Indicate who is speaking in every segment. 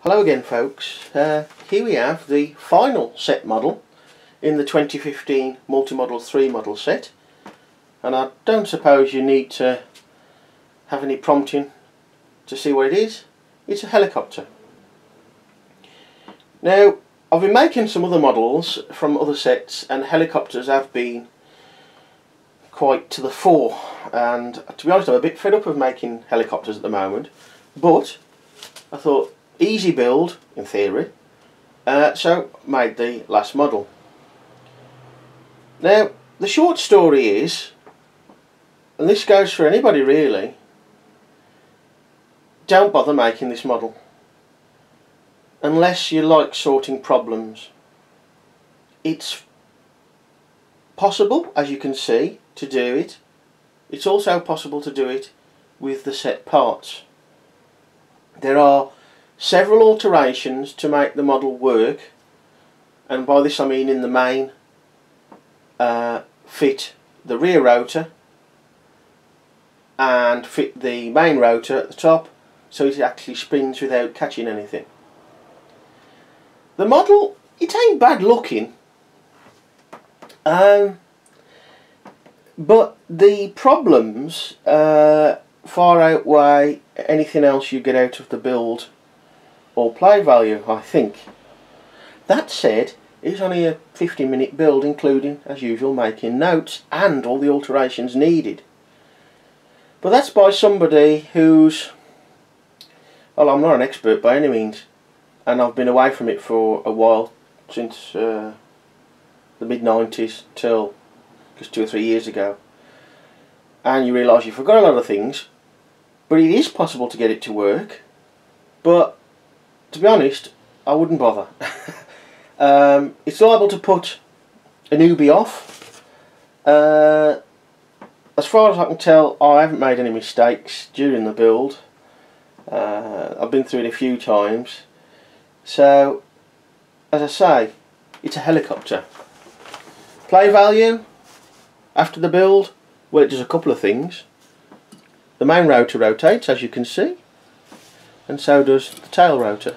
Speaker 1: Hello again folks, here we have the final set model in the 2015 Multimodels 3 model set, and I don't suppose you need to have any prompting to see what it is. It's a helicopter. Now I've been making some other models from other sets and helicopters have been quite to the fore, and to be honest I'm a bit fed up of making helicopters at the moment, but I thought easy build in theory, so made the last model. Now the short story is, and this goes for anybody really, don't bother making this model unless you like sorting problems. It's possible, as you can see, to do it. It's also possible to do it with the set parts. There are several alterations to make the model work, and by this I mean in the main fit the rear rotor and fit the main rotor at the top so it actually spins without catching anything. The model, it ain't bad looking, but the problems far outweigh anything else you get out of the build or play value, I think. That said, it's only a 50-minute build, including, as usual, making notes and all the alterations needed. But that's by somebody who's, well, I'm not an expert by any means, and I've been away from it for a while, since the mid-90s till just 2 or 3 years ago. And you realise you forgot a lot of things, but it is possible to get it to work. But to be honest, I wouldn't bother. It's liable to put a newbie off. As far as I can tell, I haven't made any mistakes during the build. I've been through it a few times. So, as I say, it's a helicopter. Play value after the build, well, it does a couple of things. The main rotor rotates, as you can see, and so does the tail rotor.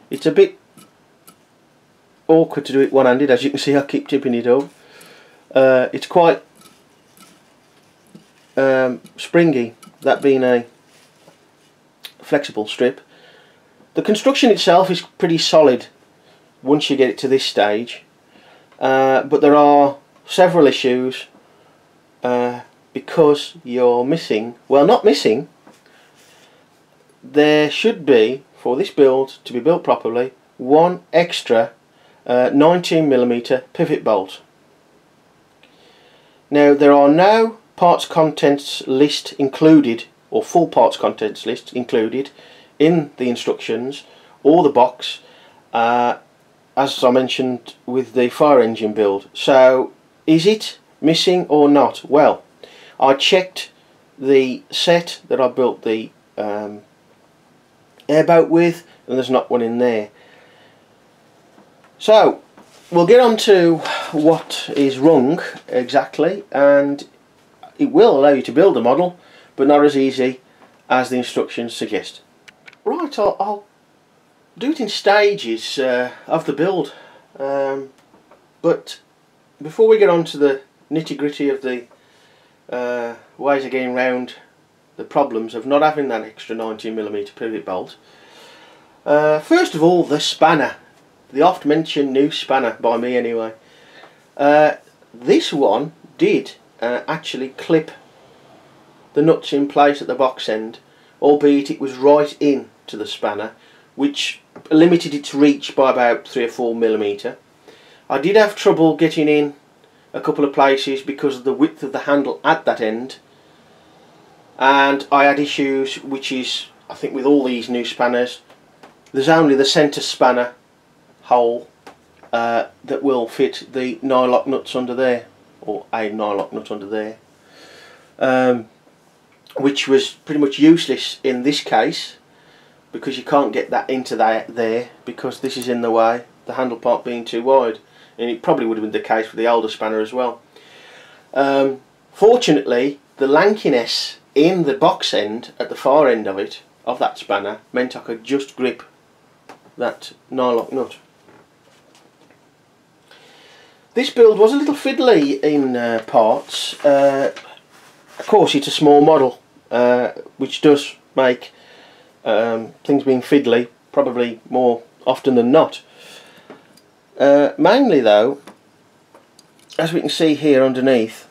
Speaker 1: It's a bit awkward to do it one-handed, as you can see I keep tipping it up. It's quite springy, that being a flexible strip. The construction itself is pretty solid once you get it to this stage, but there are several issues because you're missing, well, not missing, there should be, for this build to be built properly, one extra 19mm pivot bolt. Now there are no parts contents list included, or full parts contents list included in the instructions or the box, as I mentioned with the fire engine build. So is it missing or not? Well, I checked the set that I built the airboat with, and there's not one in there. So we'll get on to what is wrong exactly, and it will allow you to build a model, but not as easy as the instructions suggest. Right, I'll do it in stages of the build, but before we get on to the nitty-gritty of the ways of getting round the problems of not having that extra 19mm pivot bolt, first of all, the spanner, the oft mentioned new spanner, by me anyway. This one did actually clip the nuts in place at the box end, albeit it was right in to the spanner, which limited its reach by about 3 or 4mm. I did have trouble getting in a couple of places because of the width of the handle at that end, and I had issues, which is, I think with all these new spanners, there's only the centre spanner hole that will fit the nylock nuts under there, or a nylock nut under there, which was pretty much useless in this case because you can't get that into there because this is in the way, the handle part being too wide, and it probably would have been the case with the older spanner as well. Fortunately, the lankiness in the box end at the far end of it of that spanner meant I could just grip that nylock nut. This build was a little fiddly in parts. Of course it's a small model, which does make things being fiddly probably more often than not. Mainly though, as we can see here underneath,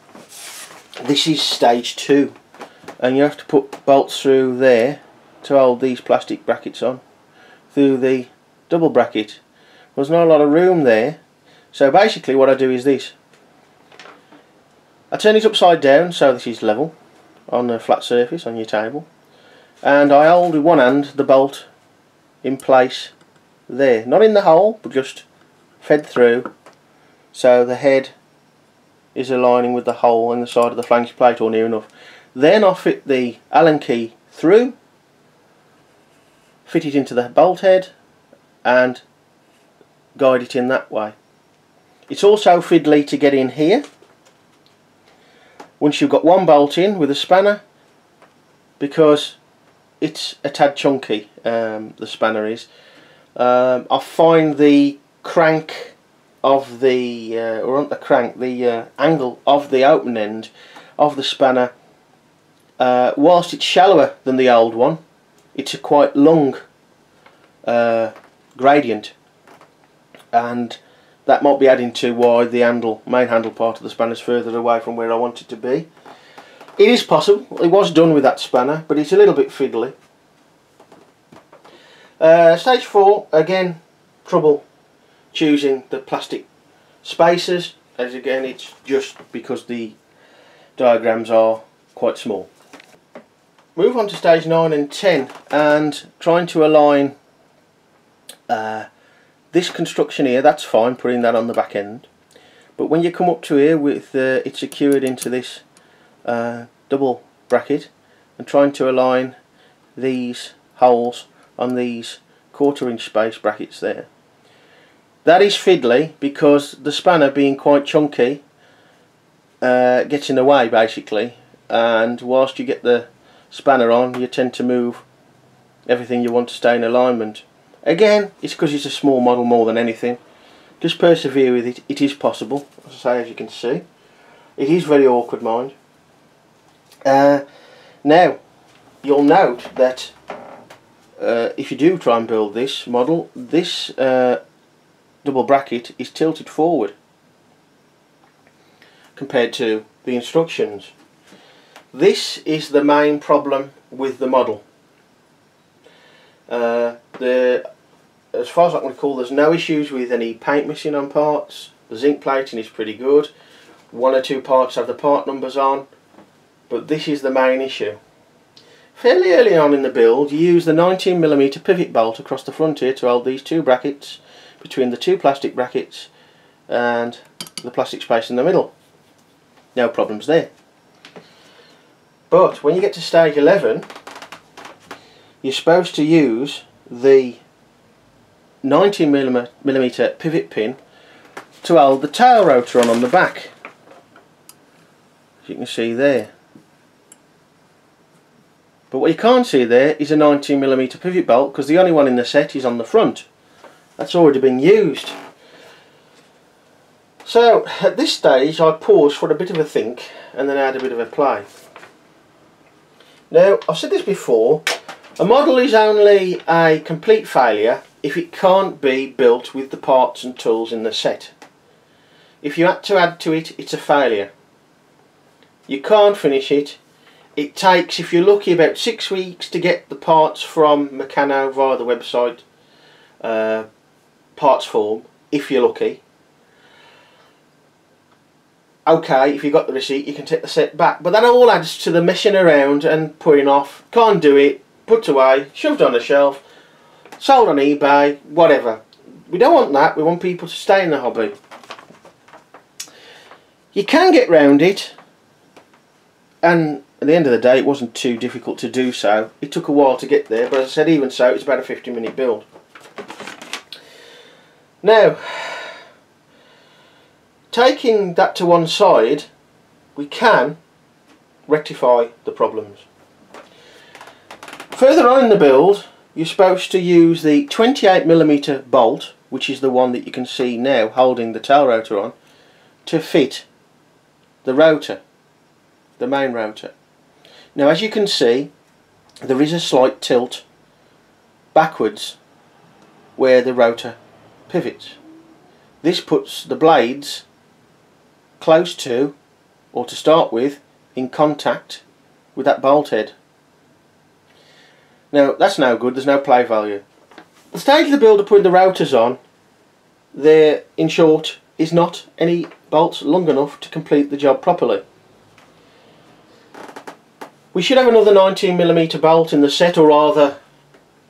Speaker 1: this is stage 2, and you have to put bolts through there to hold these plastic brackets on, through the double bracket. There's not a lot of room there, so basically what I do is this. I turn it upside down so this is level on a flat surface on your table, and I hold with one hand the bolt in place there, not in the hole but just fed through, so the head is aligning with the hole in the side of the flange plate or near enough. Then I fit the Allen key through, fit it into the bolt head and guide it in that way. It's also fiddly to get in here once you've got one bolt in with a spanner, because it's a tad chunky, the spanner is. I find the crank of the, or not the crank, the angle of the open end of the spanner, whilst it's shallower than the old one, it's a quite long gradient, and that might be adding to why the main handle part of the spanner is further away from where I want it to be. It is possible, it was done with that spanner, but it's a little bit fiddly. Stage 4, again, trouble choosing the plastic spacers, as again it's just because the diagrams are quite small. Move on to stage 9 and 10, and trying to align this construction here. That's fine, putting that on the back end, but when you come up to here with it secured into this double bracket, and trying to align these holes on these 1/4 inch space brackets there, that is fiddly because the spanner, being quite chunky, gets in the way basically, and whilst you get the spanner on you tend to move everything you want to stay in alignment. Again, it's because it's a small model more than anything. Just persevere with it, it is possible. As I say, as you can see, it is very awkward, mind. Now you'll note that if you do try and build this model, this double bracket is tilted forward compared to the instructions. This is the main problem with the model. As far as I can recall, there's no issues with any paint missing on parts. The zinc plating is pretty good. 1 or 2 parts have the part numbers on, but this is the main issue. Fairly early on in the build, you use the 19mm pivot bolt across the front here to hold these 2 brackets between the 2 plastic brackets and the plastic space in the middle. No problems there. But when you get to stage 11, you're supposed to use the 19mm pivot pin to hold the tail rotor on the back, as you can see there. But what you can't see there is a 19mm pivot bolt, because the only one in the set is on the front. That's already been used. So at this stage I paused for a bit of a think, and then I had a bit of a play. Now, I've said this before, a model is only a complete failure if it can't be built with the parts and tools in the set. If you had to add to it, it's a failure. You can't finish it. It takes, if you're lucky, about 6 weeks to get the parts from Meccano via the website parts form, if you're lucky. Okay, if you got the receipt you can take the set back, but that all adds to the messing around and putting off. Can't do it, put away, shoved on a shelf, sold on eBay, whatever. We don't want that, we want people to stay in the hobby. You can get round it, and at the end of the day it wasn't too difficult to do so. It took a while to get there, but as I said, even so, it's about a 50-minute build. Now, taking that to one side, we can rectify the problems. Further on in the build, you're supposed to use the 28mm bolt, which is the one that you can see now holding the tail rotor on, to fit the rotor, the main rotor. Now, as you can see, there is a slight tilt backwards where the rotor pivots. This puts the blades close to, or to start with, in contact with that bolt head. Now, that's no good, there's no play value. The stage of the build of putting the rotors on, there, in short, is not any bolts long enough to complete the job properly. We should have another 19mm bolt in the set, or rather,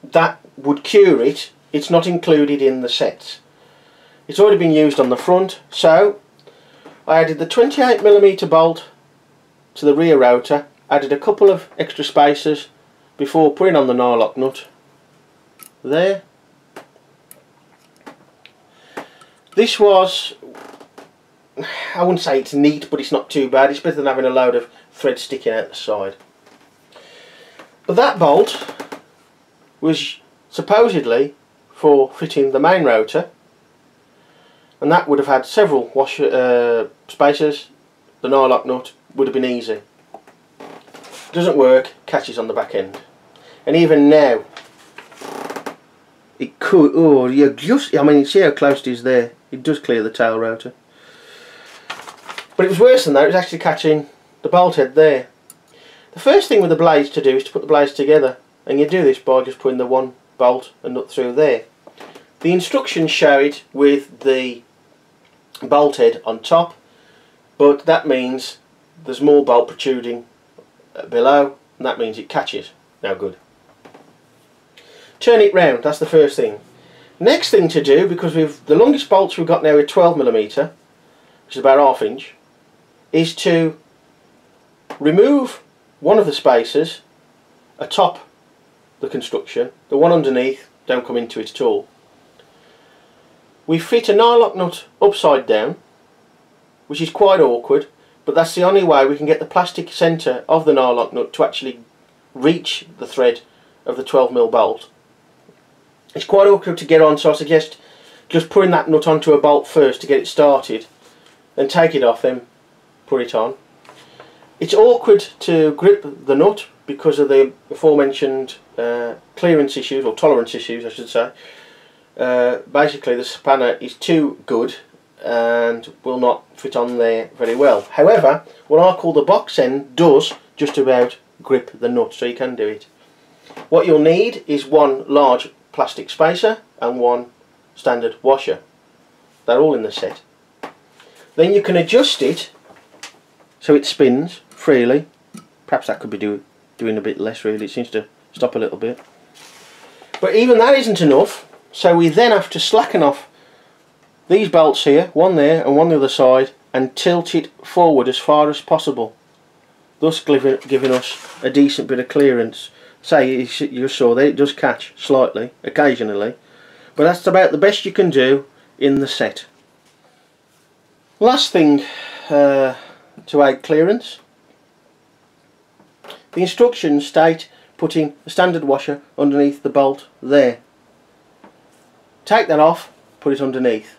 Speaker 1: that would cure it. It's not included in the set. It's already been used on the front, so I added the 28mm bolt to the rear rotor, added a couple of extra spacers before putting on the nylock nut there. This was, I wouldn't say it's neat, but it's not too bad. It's better than having a load of thread sticking out the side. But that bolt was supposedly for fitting the main rotor, and that would have had several spacers. The nylock nut would have been easy. Doesn't work, catches on the back end. And even now, it could, oh, you just, I mean, see how close it is there? It does clear the tail rotor. But it was worse than that, it was actually catching the bolt head there. The first thing with the blades to do is to put the blades together, and you do this by just putting the one bolt and nut through there. The instructions show it with the bolt head on top, but that means there's more bolt protruding below, and that means it catches. No good. Turn it round, that's the first thing. Next thing to do, because the longest bolts we've got now are 12mm, which is about ½ inch, is to remove one of the spacers atop the construction. The one underneath don't come into it at all. We fit a nylock nut upside down, which is quite awkward, but that's the only way we can get the plastic centre of the nylock nut to actually reach the thread of the 12mm bolt. It's quite awkward to get on, so I suggest just putting that nut onto a bolt first to get it started, then take it off, then put it on. It's awkward to grip the nut because of the aforementioned clearance issues, or tolerance issues I should say. Basically the spanner is too good and will not fit on there very well. However, what I call the box end does just about grip the nut, so you can do it. What you'll need is one large plastic spacer and one standard washer. They're all in the set. Then you can adjust it so it spins freely. Perhaps that could be doing a bit less really, it seems to stop a little bit. But even that isn't enough, so we then have to slacken off these bolts here, one there and one the other side, and tilt it forward as far as possible, thus giving us a decent bit of clearance. Say, you saw that it does catch slightly, occasionally, but that's about the best you can do in the set. Last thing to aid clearance, the instructions state putting a standard washer underneath the bolt there. Take that off, put it underneath.